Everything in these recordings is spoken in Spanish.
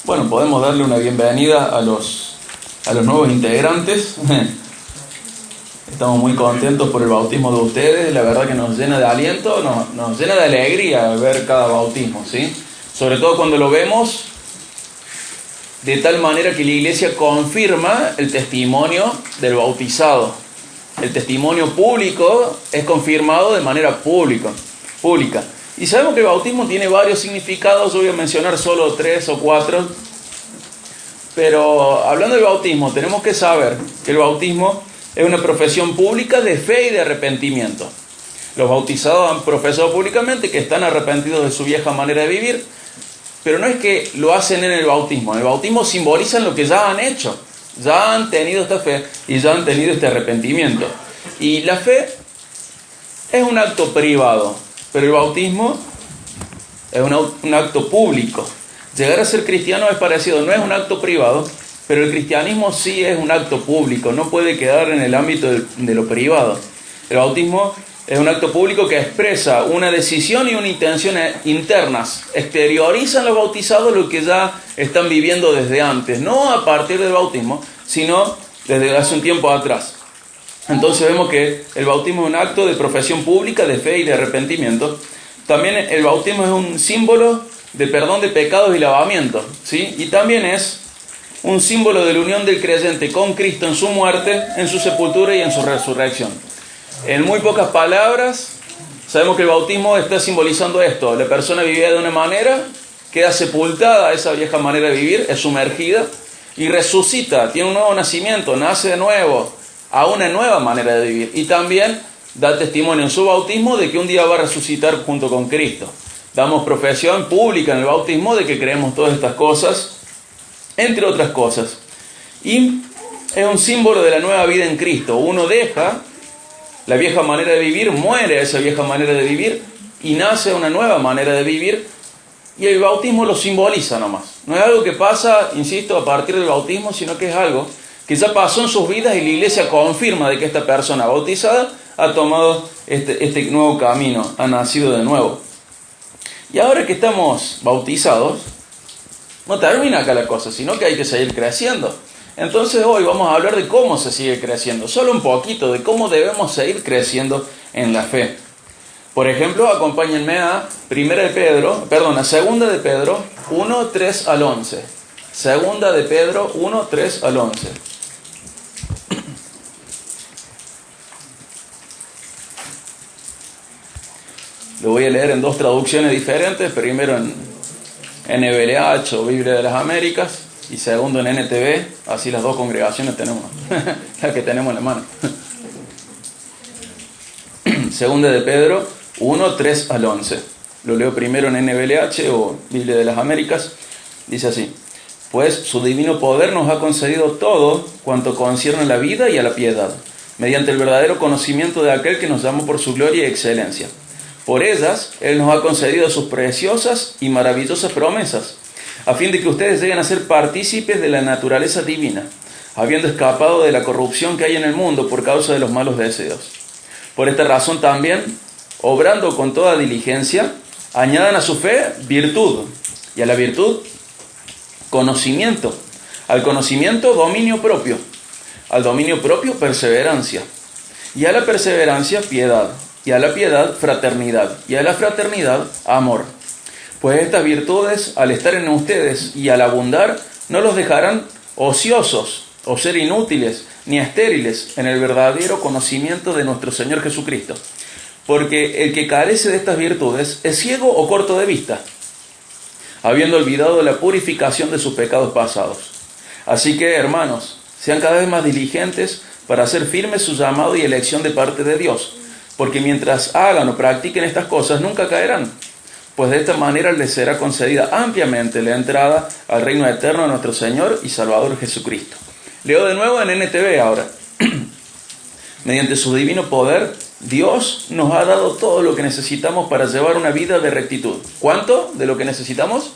Bueno, podemos darle una bienvenida a los nuevos integrantes. Estamos muy contentos por el bautismo de ustedes. La verdad que nos llena de aliento, nos llena de alegría ver cada bautismo, ¿sí? Sobre todo cuando lo vemos de tal manera que la iglesia confirma el testimonio del bautizado. El testimonio público es confirmado de manera pública. Y sabemos que el bautismo tiene varios significados. Yo voy a mencionar solo 3 o 4. Pero hablando del bautismo, tenemos que saber que el bautismo es una profesión pública de fe y de arrepentimiento. Los bautizados han profesado públicamente que están arrepentidos de su vieja manera de vivir, pero no es que lo hacen en el bautismo. En el bautismo simbolizan lo que ya han hecho. Ya han tenido esta fe y ya han tenido este arrepentimiento. Y la fe es un acto privado, pero el bautismo es un acto público. Llegar a ser cristiano es parecido, no es un acto privado, pero el cristianismo sí es un acto público, no puede quedar en el ámbito de lo privado. El bautismo es un acto público que expresa una decisión y una intención internas. Exteriorizan los bautizados lo que ya están viviendo desde antes, no a partir del bautismo, sino desde hace un tiempo atrás. Entonces vemos que el bautismo es un acto de profesión pública, de fe y de arrepentimiento. También el bautismo es un símbolo de perdón de pecados y lavamiento, ¿sí? Y también es un símbolo de la unión del creyente con Cristo en su muerte, en su sepultura y en su resurrección. En muy pocas palabras, sabemos que el bautismo está simbolizando esto. La persona vivía de una manera, queda sepultada a esa vieja manera de vivir, es sumergida y resucita, tiene un nuevo nacimiento, nace de nuevo a una nueva manera de vivir. Y también da testimonio en su bautismo de que un día va a resucitar junto con Cristo. Damos profesión pública en el bautismo de que creemos todas estas cosas, entre otras cosas. Y es un símbolo de la nueva vida en Cristo. Uno deja la vieja manera de vivir, muere esa vieja manera de vivir y nace una nueva manera de vivir. Y el bautismo lo simboliza nomás. No es algo que pasa, insisto, a partir del bautismo, sino que es algo que ya pasó en sus vidas y la iglesia confirma de que esta persona bautizada ha tomado este nuevo camino, ha nacido de nuevo. Y ahora que estamos bautizados, no termina acá la cosa, sino que hay que seguir creciendo. Entonces hoy vamos a hablar de cómo se sigue creciendo, solo un poquito de cómo debemos seguir creciendo en la fe. Por ejemplo, acompáñenme a 2 de Pedro 1, 3 al 11. 2 de Pedro 1, 3 al 11. Lo voy a leer en 2 traducciones diferentes, primero en NBLH o Biblia de las Américas y segundo en NTV, así las dos congregaciones tenemos, la que tenemos en la mano. 2 de Pedro 1, 3 al 11. Lo leo primero en NBLH o Biblia de las Américas. Dice así: pues su divino poder nos ha concedido todo cuanto concierne a la vida y a la piedad, mediante el verdadero conocimiento de aquel que nos llamó por su gloria y excelencia. Por ellas, Él nos ha concedido sus preciosas y maravillosas promesas, a fin de que ustedes lleguen a ser partícipes de la naturaleza divina, habiendo escapado de la corrupción que hay en el mundo por causa de los malos deseos. Por esta razón también, obrando con toda diligencia, añadan a su fe virtud, y a la virtud conocimiento, al conocimiento dominio propio, al dominio propio perseverancia, y a la perseverancia piedad, y a la piedad fraternidad, y a la fraternidad amor. Pues estas virtudes, al estar en ustedes y al abundar, no los dejarán ociosos o ser inútiles ni estériles en el verdadero conocimiento de nuestro Señor Jesucristo. Porque el que carece de estas virtudes es ciego o corto de vista, habiendo olvidado la purificación de sus pecados pasados. Así que, hermanos, sean cada vez más diligentes para hacer firme su llamado y elección de parte de Dios, porque mientras hagan o practiquen estas cosas nunca caerán, pues de esta manera les será concedida ampliamente la entrada al reino eterno de nuestro Señor y Salvador Jesucristo. Leo de nuevo en NTV ahora. Mediante su divino poder, Dios nos ha dado todo lo que necesitamos para llevar una vida de rectitud. ¿Cuánto de lo que necesitamos?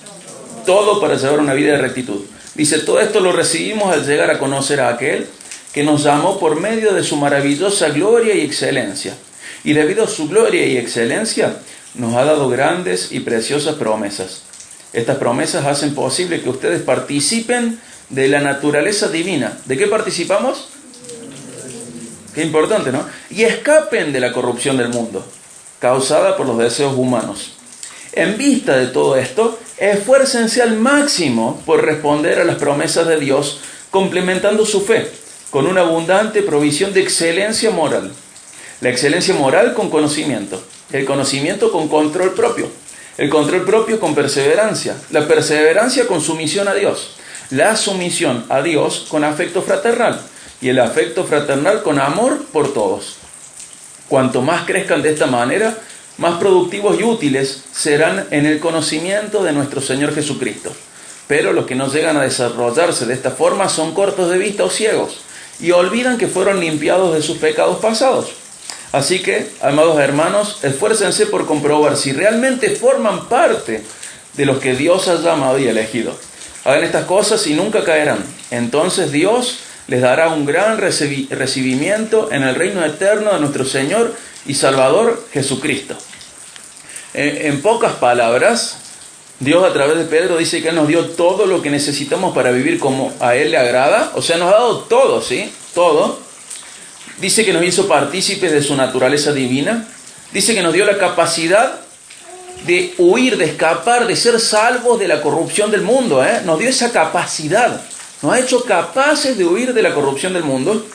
Todo para llevar una vida de rectitud. Dice, todo esto lo recibimos al llegar a conocer a aquel que nos llamó por medio de su maravillosa gloria y excelencia. Y debido a su gloria y excelencia, nos ha dado grandes y preciosas promesas. Estas promesas hacen posible que ustedes participen de la naturaleza divina. ¿De qué participamos? Qué importante, ¿no? Y escapen de la corrupción del mundo, causada por los deseos humanos. En vista de todo esto, esfuércense al máximo por responder a las promesas de Dios, complementando su fe con una abundante provisión de excelencia moral. La excelencia moral con conocimiento, el conocimiento con control propio, el control propio con perseverancia, la perseverancia con sumisión a Dios, la sumisión a Dios con afecto fraternal y el afecto fraternal con amor por todos. Cuanto más crezcan de esta manera, más productivos y útiles serán en el conocimiento de nuestro Señor Jesucristo. Pero los que no llegan a desarrollarse de esta forma son cortos de vista o ciegos y olvidan que fueron limpiados de sus pecados pasados. Así que, amados hermanos, esfuércense por comprobar si realmente forman parte de los que Dios ha llamado y elegido. Hagan estas cosas y nunca caerán. Entonces Dios les dará un gran recibimiento en el reino eterno de nuestro Señor y Salvador Jesucristo. En pocas palabras, Dios a través de Pedro dice que Él nos dio todo lo que necesitamos para vivir como a Él le agrada. O sea, nos ha dado todo, ¿sí? Todo. Dice que nos hizo partícipes de su naturaleza divina. Dice que nos dio la capacidad de huir, de escapar, de ser salvos de la corrupción del mundo. Nos dio esa capacidad. Nos ha hecho capaces de huir de la corrupción del mundo.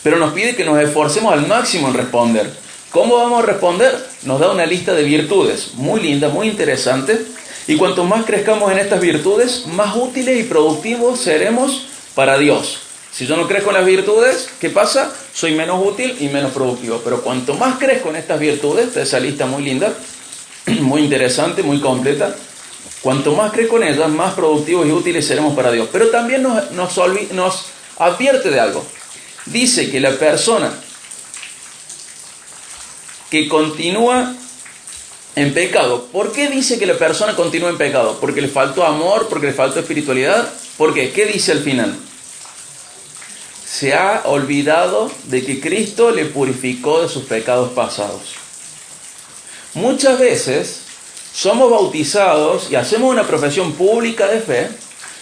Pero nos pide que nos esforcemos al máximo en responder. ¿Cómo vamos a responder? Nos da una lista de virtudes muy linda, muy interesante. Y cuanto más crezcamos en estas virtudes, más útiles y productivos seremos para Dios. Si yo no crezco en las virtudes, ¿qué pasa? Soy menos útil y menos productivo. Pero cuanto más crezco en estas virtudes, de esa lista muy linda, muy interesante, muy completa, cuanto más crezco en ellas, más productivos y útiles seremos para Dios. Pero también nos advierte de algo. Dice que la persona que continúa en pecado. ¿Por qué dice que la persona continúa en pecado? ¿Porque le faltó amor? ¿Porque le faltó espiritualidad? ¿Por qué? ¿Qué dice al final? Se ha olvidado de que Cristo le purificó de sus pecados pasados. Muchas veces somos bautizados y hacemos una profesión pública de fe,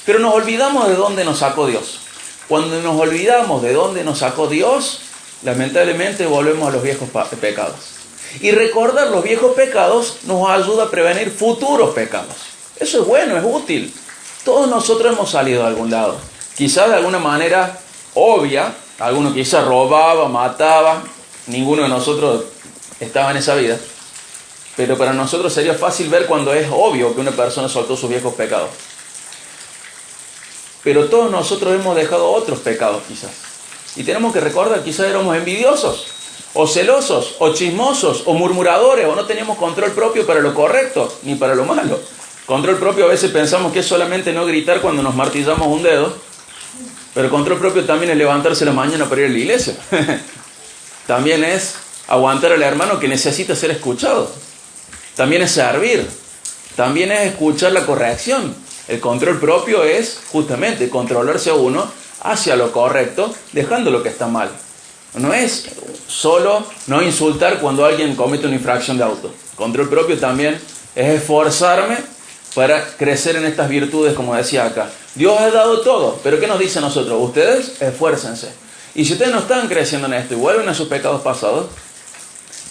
pero nos olvidamos de dónde nos sacó Dios. Cuando nos olvidamos de dónde nos sacó Dios, lamentablemente volvemos a los viejos pecados. Y recordar los viejos pecados nos ayuda a prevenir futuros pecados. Eso es bueno, es útil. Todos nosotros hemos salido de algún lado. Quizás de alguna manera obvia, alguno quizás robaba, mataba, ninguno de nosotros estaba en esa vida. Pero para nosotros sería fácil ver cuando es obvio que una persona soltó sus viejos pecados. Pero todos nosotros hemos dejado otros pecados quizás. Y tenemos que recordar, quizás éramos envidiosos, o celosos, o chismosos, o murmuradores, o no teníamos control propio para lo correcto, ni para lo malo. Control propio a veces pensamos que es solamente no gritar cuando nos martillamos un dedo, pero control propio también es levantarse la mañana para ir a la iglesia. También es aguantar al hermano que necesita ser escuchado. También es servir. También es escuchar la corrección. El control propio es justamente controlarse a uno hacia lo correcto, dejando lo que está mal. No es solo no insultar cuando alguien comete una infracción de auto. Control propio también es esforzarme para crecer en estas virtudes, como decía acá. Dios ha dado todo, pero ¿qué nos dice a nosotros? Ustedes esfuércense. Y si ustedes no están creciendo en esto y vuelven a sus pecados pasados,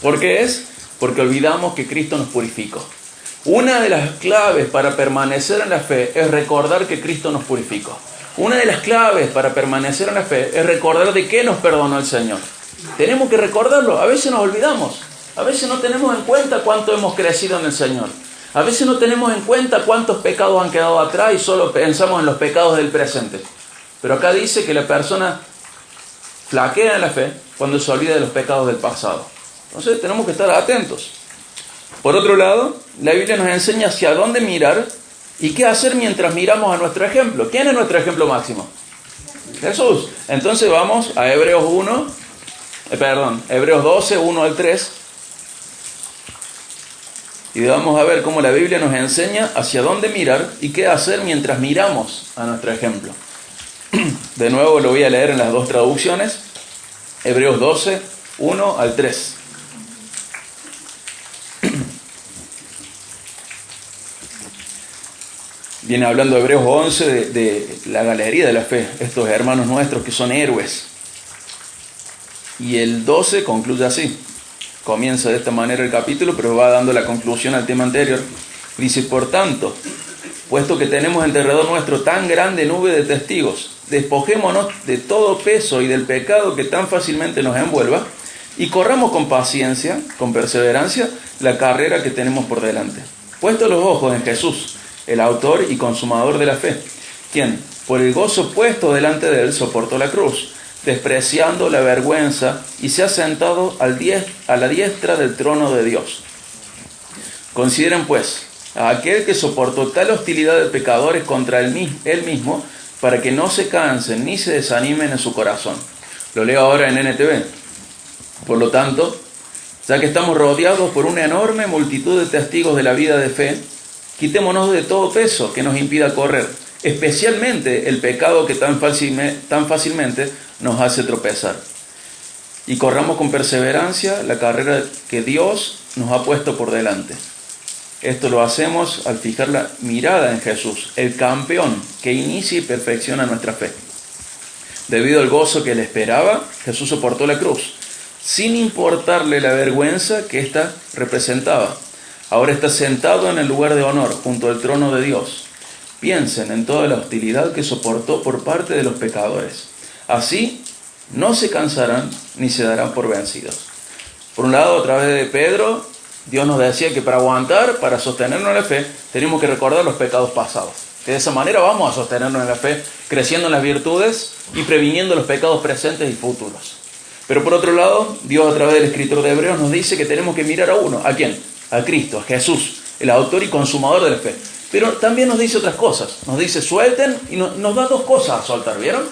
¿por qué es? Porque olvidamos que Cristo nos purificó. Una de las claves para permanecer en la fe es recordar que Cristo nos purificó. Una de las claves para permanecer en la fe es recordar de qué nos perdonó el Señor. Tenemos que recordarlo. A veces nos olvidamos. A veces no tenemos en cuenta cuánto hemos crecido en el Señor. A veces no tenemos en cuenta cuántos pecados han quedado atrás y solo pensamos en los pecados del presente. Pero acá dice que la persona flaquea en la fe cuando se olvida de los pecados del pasado. Entonces tenemos que estar atentos. Por otro lado, la Biblia nos enseña hacia dónde mirar y qué hacer mientras miramos a nuestro ejemplo. ¿Quién es nuestro ejemplo máximo? Jesús. Entonces vamos a Hebreos 12, 1 al 3. Y vamos a ver cómo la Biblia nos enseña hacia dónde mirar y qué hacer mientras miramos a nuestro ejemplo. De nuevo lo voy a leer en las dos traducciones. Hebreos 12, 1 al 3. Viene hablando Hebreos 11 de la galería de la fe, estos hermanos nuestros que son héroes. Y el 12 concluye así. Comienza de esta manera el capítulo, pero va dando la conclusión al tema anterior. Dice, por tanto, puesto que tenemos en derredor nuestro tan grande nube de testigos, despojémonos de todo peso y del pecado que tan fácilmente nos envuelva, y corramos con paciencia, con perseverancia, la carrera que tenemos por delante. Puestos los ojos en Jesús, el autor y consumador de la fe, quien, por el gozo puesto delante de él, soportó la cruz, despreciando la vergüenza, y se ha sentado a la diestra del trono de Dios. Consideren, pues, a aquel que soportó tal hostilidad de pecadores contra él mismo, para que no se cansen ni se desanimen en su corazón. Lo leo ahora en NTV. Por lo tanto, ya que estamos rodeados por una enorme multitud de testigos de la vida de fe, quitémonos de todo peso que nos impida correr, especialmente el pecado que tan fácilmente nos hace tropezar. Y corramos con perseverancia la carrera que Dios nos ha puesto por delante. Esto lo hacemos al fijar la mirada en Jesús, el campeón que inicia y perfecciona nuestra fe. Debido al gozo que le esperaba, Jesús soportó la cruz, sin importarle la vergüenza que ésta representaba. Ahora está sentado en el lugar de honor, junto al trono de Dios. Piensen en toda la hostilidad que soportó por parte de los pecadores. Así, no se cansarán ni se darán por vencidos. Por un lado, a través de Pedro, Dios nos decía que para aguantar, para sostenernos en la fe, tenemos que recordar los pecados pasados. Que de esa manera vamos a sostenernos en la fe, creciendo en las virtudes y previniendo los pecados presentes y futuros. Pero por otro lado, Dios a través del escritor de Hebreos nos dice que tenemos que mirar a uno. ¿A quién? A Cristo, a Jesús, el autor y consumador de la fe. Pero también nos dice otras cosas. Nos dice suelten y nos da dos cosas a soltar, ¿vieron?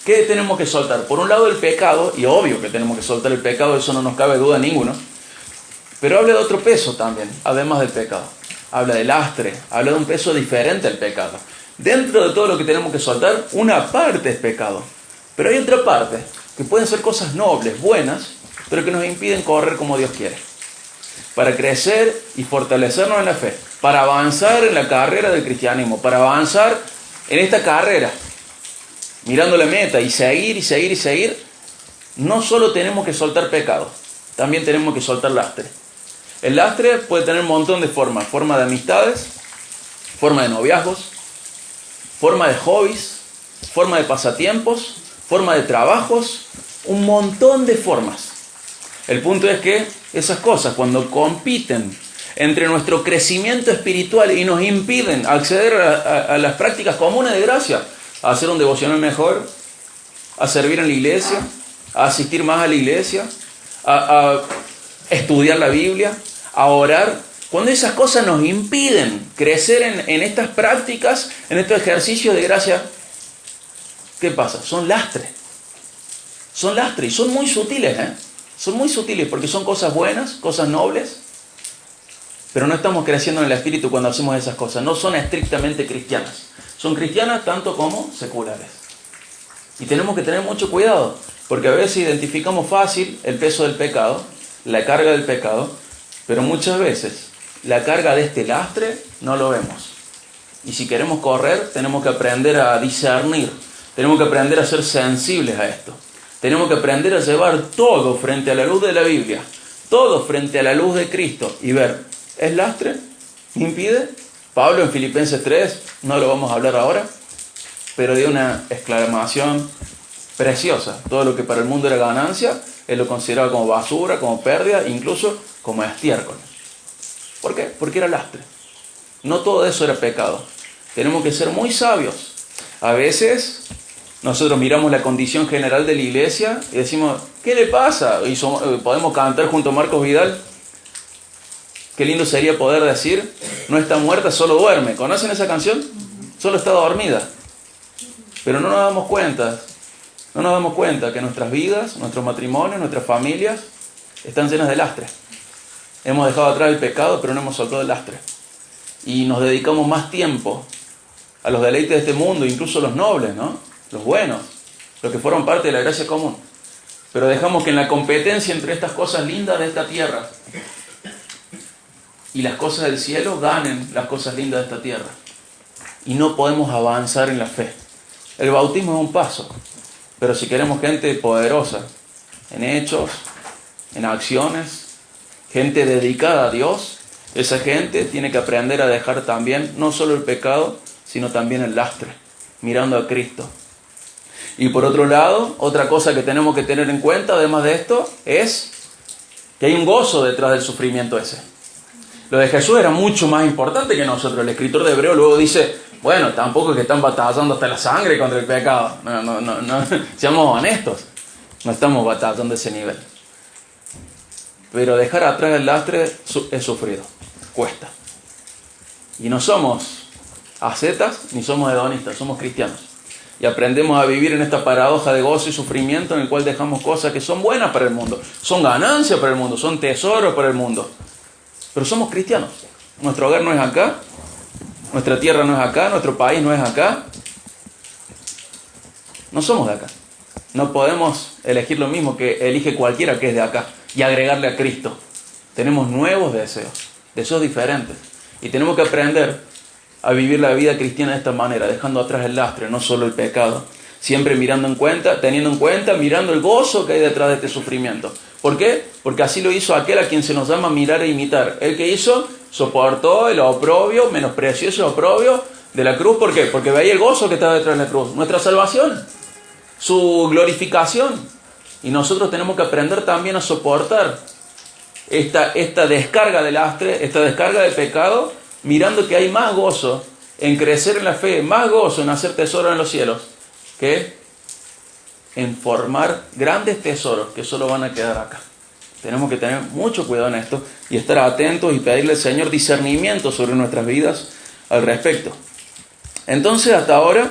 ¿Qué tenemos que soltar? Por un lado el pecado, y obvio que tenemos que soltar el pecado, eso no nos cabe duda ninguno. Pero habla de otro peso también, además del pecado. Habla de lastre, habla de un peso diferente al pecado. Dentro de todo lo que tenemos que soltar, una parte es pecado. Pero hay otra parte, que pueden ser cosas nobles, buenas, pero que nos impiden correr como Dios quiere. Para crecer y fortalecernos en la fe, para avanzar en la carrera del cristianismo, para avanzar en esta carrera, mirando la meta y seguir, no solo tenemos que soltar pecado, también tenemos que soltar lastre. El lastre puede tener un montón de formas. Forma de amistades, forma de noviazgos, forma de hobbies, forma de pasatiempos, forma de trabajos, un montón de formas. El punto es que esas cosas, cuando compiten entre nuestro crecimiento espiritual y nos impiden acceder a las prácticas comunes de gracia, a hacer un devocional mejor, a servir en la iglesia, a asistir más a la iglesia, a estudiar la Biblia, a orar. Cuando esas cosas nos impiden crecer en estas prácticas, en estos ejercicios de gracia, ¿qué pasa? Son lastre. Son lastre y son muy sutiles, Son muy sutiles porque son cosas buenas, cosas nobles, pero no estamos creciendo en el espíritu cuando hacemos esas cosas. No son estrictamente cristianas. Son cristianas tanto como seculares. Y tenemos que tener mucho cuidado, porque a veces identificamos fácil el peso del pecado, la carga del pecado, pero muchas veces la carga de este lastre no lo vemos. Y si queremos correr, tenemos que aprender a discernir, tenemos que aprender a ser sensibles a esto. Tenemos que aprender a llevar todo frente a la luz de la Biblia, todo frente a la luz de Cristo y ver, ¿es lastre? ¿Impide? Pablo en Filipenses 3, no lo vamos a hablar ahora, pero dio una exclamación preciosa. Todo lo que para el mundo era ganancia, él lo consideraba como basura, como pérdida, incluso como estiércol. ¿Por qué? Porque era lastre. No todo eso era pecado. Tenemos que ser muy sabios. A veces nosotros miramos la condición general de la iglesia y decimos, ¿qué le pasa? Y podemos cantar junto a Marcos Vidal. Qué lindo sería poder decir, no está muerta, solo duerme. ¿Conocen esa canción? Solo está dormida. Pero no nos damos cuenta que nuestras vidas, nuestros matrimonios, nuestras familias están llenas de lastre. Hemos dejado atrás el pecado, pero no hemos soltado el lastre. Y nos dedicamos más tiempo a los deleites de este mundo, incluso los nobles, ¿no? Los buenos, los que fueron parte de la gracia común. Pero dejamos que en la competencia entre estas cosas lindas de esta tierra y las cosas del cielo ganen las cosas lindas de esta tierra. y no podemos avanzar en la fe. El bautismo es un paso, pero si queremos gente poderosa, en hechos, en acciones, gente dedicada a Dios, esa gente tiene que aprender a dejar también no solo el pecado, sino también el lastre, mirando a Cristo. Y por otro lado, otra cosa que tenemos que tener en cuenta, además de esto, es que hay un gozo detrás del sufrimiento ese. Lo de Jesús era mucho más importante que nosotros. El escritor de Hebreos luego dice, bueno, tampoco es que están batallando hasta la sangre contra el pecado. No. Seamos honestos, no estamos batallando a ese nivel. Pero dejar atrás el lastre es sufrido, cuesta. Y no somos ascetas ni somos hedonistas, somos cristianos. Y aprendemos a vivir en esta paradoja de gozo y sufrimiento en el cual dejamos cosas que son buenas para el mundo, son ganancias para el mundo, son tesoros para el mundo. Pero somos cristianos. Nuestro hogar no es acá, nuestra tierra no es acá, nuestro país no es acá. No somos de acá. No podemos elegir lo mismo que elige cualquiera que es de acá y agregarle a Cristo. Tenemos nuevos deseos diferentes. Y tenemos que aprender a vivir la vida cristiana de esta manera, dejando atrás el lastre, no solo el pecado. Siempre teniendo en cuenta, mirando el gozo que hay detrás de este sufrimiento. ¿Por qué? Porque así lo hizo aquel a quien se nos llama mirar e imitar. El que hizo, soportó el oprobio, menospreció ese oprobio de la cruz. ¿Por qué? Porque veía el gozo que estaba detrás de la cruz. Nuestra salvación, su glorificación. Y nosotros tenemos que aprender también a soportar esta descarga de lastre, esta descarga de pecado, mirando que hay más gozo en crecer en la fe, más gozo en hacer tesoro en los cielos, que en formar grandes tesoros que solo van a quedar acá. Tenemos que tener mucho cuidado en esto y estar atentos y pedirle al Señor discernimiento sobre nuestras vidas al respecto. Entonces, hasta ahora,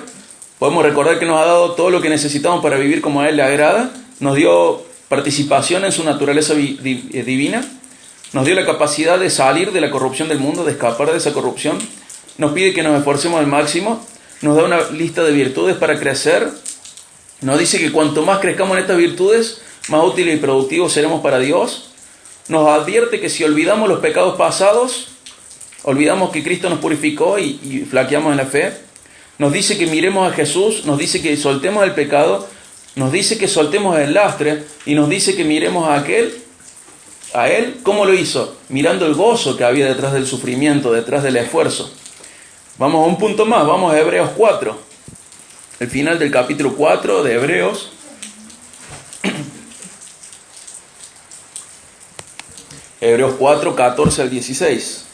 podemos recordar que nos ha dado todo lo que necesitamos para vivir como a Él le agrada. Nos dio participación en su naturaleza divina. Nos dio la capacidad de salir de la corrupción del mundo, de escapar de esa corrupción. Nos pide que nos esforcemos al máximo. Nos da una lista de virtudes para crecer. Nos dice que cuanto más crezcamos en estas virtudes, más útiles y productivos seremos para Dios. Nos advierte que si olvidamos los pecados pasados, olvidamos que Cristo nos purificó y flaqueamos en la fe. Nos dice que miremos a Jesús, nos dice que soltemos el pecado, nos dice que soltemos el lastre y nos dice que miremos a Él. ¿Cómo lo hizo? Mirando el gozo que había detrás del sufrimiento, detrás del esfuerzo. Vamos a un punto más, vamos a Hebreos 4. El final del capítulo 4 de Hebreos. Hebreos 4, 14 al 16.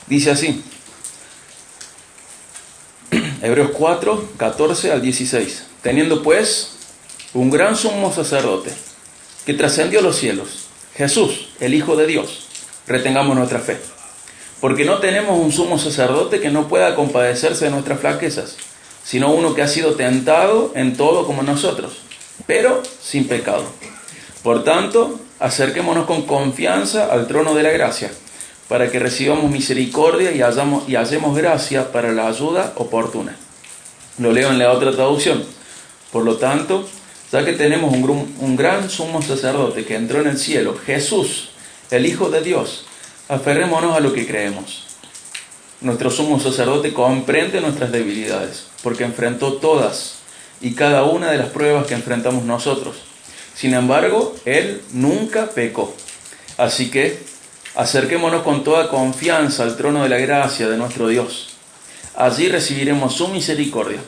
Dice así. Hebreos 4, 14 al 16. Teniendo pues un gran sumo sacerdote que trascendió los cielos, Jesús, el Hijo de Dios, retengamos nuestra fe. Porque no tenemos un sumo sacerdote que no pueda compadecerse de nuestras flaquezas, sino uno que ha sido tentado en todo como nosotros, pero sin pecado. Por tanto, acerquémonos con confianza al trono de la gracia, para que recibamos misericordia y hallemos gracia para la ayuda oportuna. Lo leo en la otra traducción. Por lo tanto, ya que tenemos un gran sumo sacerdote que entró en el cielo, Jesús, el Hijo de Dios, aferrémonos a lo que creemos. Nuestro sumo sacerdote comprende nuestras debilidades, porque enfrentó todas y cada una de las pruebas que enfrentamos nosotros. Sin embargo, Él nunca pecó. Así que acerquémonos con toda confianza al trono de la gracia de nuestro Dios. Allí recibiremos su misericordia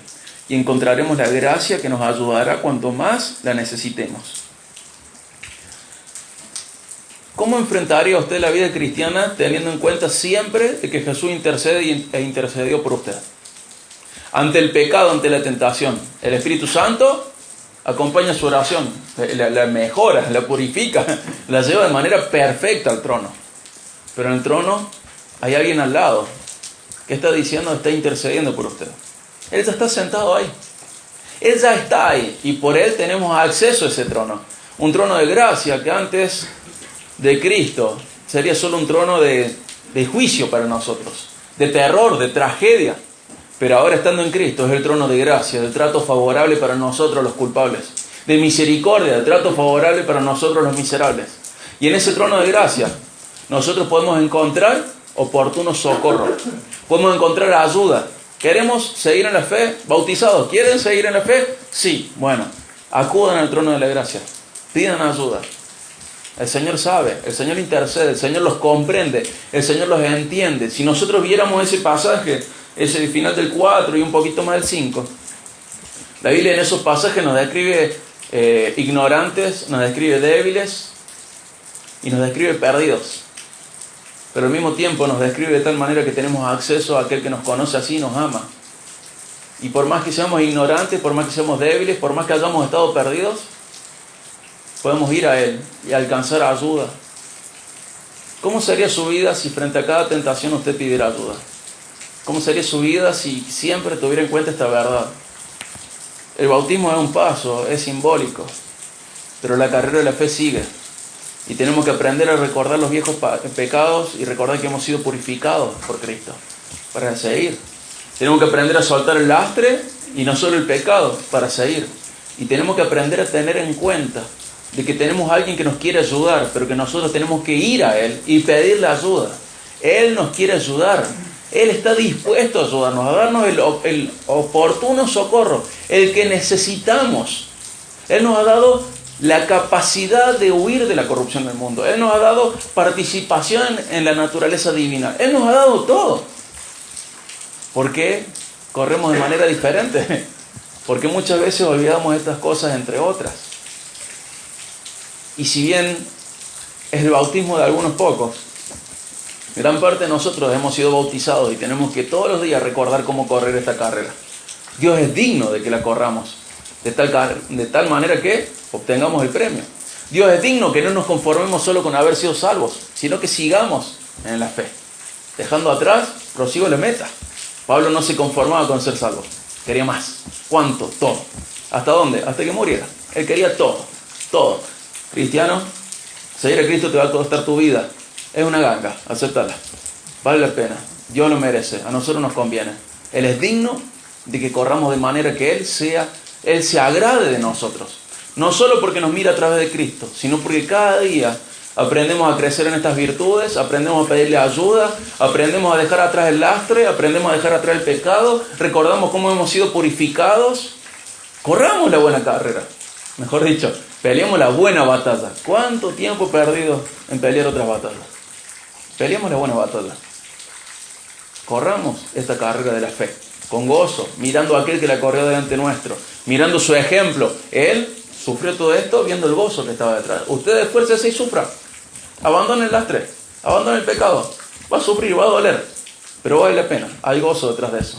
y encontraremos la gracia que nos ayudará cuanto más la necesitemos. ¿Cómo enfrentaría usted la vida cristiana teniendo en cuenta siempre que Jesús intercede e intercedió por usted? Ante el pecado, ante la tentación, el Espíritu Santo acompaña su oración, la mejora, la purifica, la lleva de manera perfecta al trono. Pero en el trono hay alguien al lado que está diciendo, está intercediendo por usted. Él ya está sentado ahí. Él ya está ahí y por Él tenemos acceso a ese trono. Un trono de gracia que antes de Cristo sería solo un trono de juicio para nosotros, de terror, de tragedia. Pero ahora estando en Cristo es el trono de gracia, de trato favorable para nosotros los culpables, de misericordia, de trato favorable para nosotros los miserables. Y en ese trono de gracia nosotros podemos encontrar oportuno socorro. Podemos encontrar ayuda. ¿Queremos seguir en la fe? ¿Bautizados? ¿Quieren seguir en la fe? Sí. Bueno, acudan al trono de la gracia. Pidan ayuda. El Señor sabe, el Señor intercede, el Señor los comprende, el Señor los entiende. Si nosotros viéramos ese pasaje, ese final del 4 y un poquito más del 5, la Biblia en esos pasajes nos describe ignorantes, nos describe débiles y nos describe perdidos. Pero al mismo tiempo nos describe de tal manera que tenemos acceso a aquel que nos conoce así y nos ama. Y por más que seamos ignorantes, por más que seamos débiles, por más que hayamos estado perdidos, podemos ir a Él y alcanzar ayuda. ¿Cómo sería su vida si frente a cada tentación usted pidiera ayuda? ¿Cómo sería su vida si siempre tuviera en cuenta esta verdad? El bautismo es un paso, es simbólico, pero la carrera de la fe sigue. Y tenemos que aprender a recordar los viejos pecados y recordar que hemos sido purificados por Cristo para seguir. Tenemos que aprender a soltar el lastre y no solo el pecado para seguir. Y tenemos que aprender a tener en cuenta de que tenemos a alguien que nos quiere ayudar, pero que nosotros tenemos que ir a Él y pedirle ayuda. Él nos quiere ayudar. Él está dispuesto a ayudarnos, a darnos el oportuno socorro, el que necesitamos. Él nos ha dado la capacidad de huir de la corrupción del mundo. Él nos ha dado participación en la naturaleza divina. Él nos ha dado todo. ¿Por qué corremos de manera diferente? Porque muchas veces olvidamos estas cosas, entre otras. Y si bien es el bautismo de algunos pocos, gran parte de nosotros hemos sido bautizados y tenemos que todos los días recordar cómo correr esta carrera. Dios es digno de que la corramos de tal manera que obtengamos el premio. Dios es digno que no nos conformemos solo con haber sido salvos, sino que sigamos en la fe. Dejando atrás, prosigo la meta. Pablo no se conformaba con ser salvo, quería más. ¿Cuánto? Todo. ¿Hasta dónde? Hasta que muriera. Él quería todo, todo. Cristiano, seguir a Cristo te va a costar tu vida. Es una ganga, acéptala. Vale la pena, Dios lo merece, a nosotros nos conviene. Él es digno de que corramos de manera que Él se agrade de nosotros. No solo porque nos mira a través de Cristo, sino porque cada día aprendemos a crecer en estas virtudes, aprendemos a pedirle ayuda, aprendemos a dejar atrás el lastre, aprendemos a dejar atrás el pecado, recordamos cómo hemos sido purificados. Corramos la buena carrera, mejor dicho, peleemos la buena batalla. ¿Cuánto tiempo perdido en pelear otras batallas? Peleemos la buena batalla. Corramos esta carrera de la fe, con gozo, mirando a aquel que la corrió delante nuestro, mirando su ejemplo. Él sufrió todo esto viendo el gozo que estaba detrás. Ustedes esfuércense y sufran. Abandonen el lastre, abandonen el pecado. Va a sufrir, va a doler, pero vale la pena. Hay gozo detrás de eso.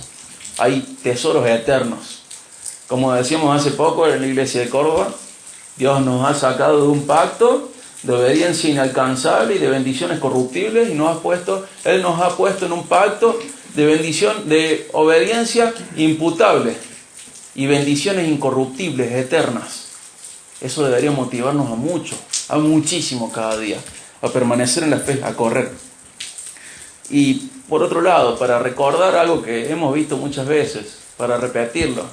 Hay tesoros eternos. Como decíamos hace poco en la iglesia de Córdoba, Dios nos ha sacado de un pacto de obediencia inalcanzable y de bendiciones corruptibles y Él nos ha puesto en un pacto de bendición, de obediencia imputable y bendiciones incorruptibles, eternas. Eso debería motivarnos a mucho, a muchísimo cada día, a permanecer en la fe, a correr. Y por otro lado, para recordar algo que hemos visto muchas veces, para repetirlo.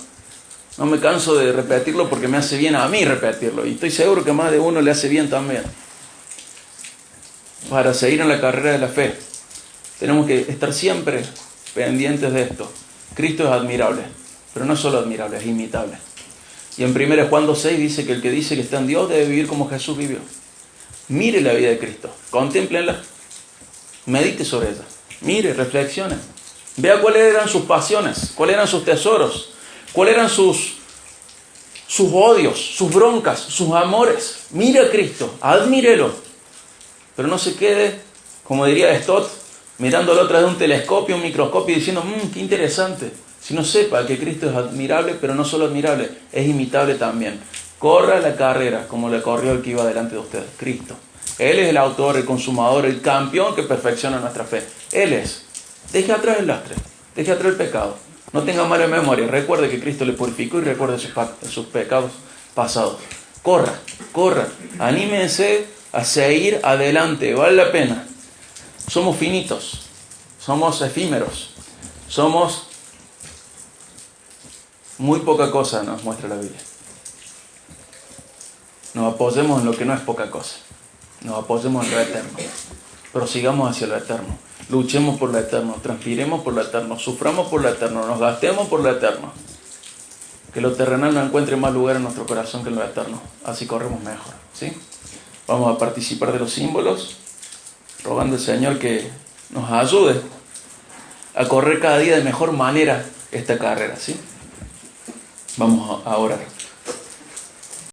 No me canso de repetirlo porque me hace bien a mí repetirlo. Y estoy seguro que a más de uno le hace bien también. Para seguir en la carrera de la fe, tenemos que estar siempre pendientes de esto. Cristo es admirable, pero no solo admirable, es imitable. Y en 1 Juan 2:6 dice que el que dice que está en Dios debe vivir como Jesús vivió. Mire la vida de Cristo, contémplenla, medite sobre ella, mire, reflexione, vea cuáles eran sus pasiones, cuáles eran sus tesoros, cuáles eran sus odios, sus broncas, sus amores. Mire a Cristo, admírelo, pero no se quede, como diría Stott, mirándolo a través de un telescopio, un microscopio y diciendo, qué interesante. Si no sepa que Cristo es admirable, pero no solo admirable, es imitable también. Corra la carrera como le corrió el que iba delante de usted, Cristo. Él es el autor, el consumador, el campeón que perfecciona nuestra fe. Él es. Deje atrás el lastre, deje atrás el pecado. No tenga mala memoria, recuerde que Cristo le purificó y recuerde sus pecados pasados. Corra, anímense a seguir adelante, vale la pena. Somos finitos, somos efímeros, somos muy poca cosa, nos muestra la Biblia. Nos apoyemos en lo que no es poca cosa. nos apoyemos en lo eterno, prosigamos hacia lo eterno, luchemos por lo eterno, transpiremos por lo eterno, suframos por lo eterno, nos gastemos por lo eterno. Que lo terrenal no encuentre más lugar en nuestro corazón que en lo eterno. Así corremos mejor, ¿sí? Vamos a participar de los símbolos, rogando al Señor que nos ayude a correr cada día de mejor manera esta carrera, ¿sí? Vamos a orar.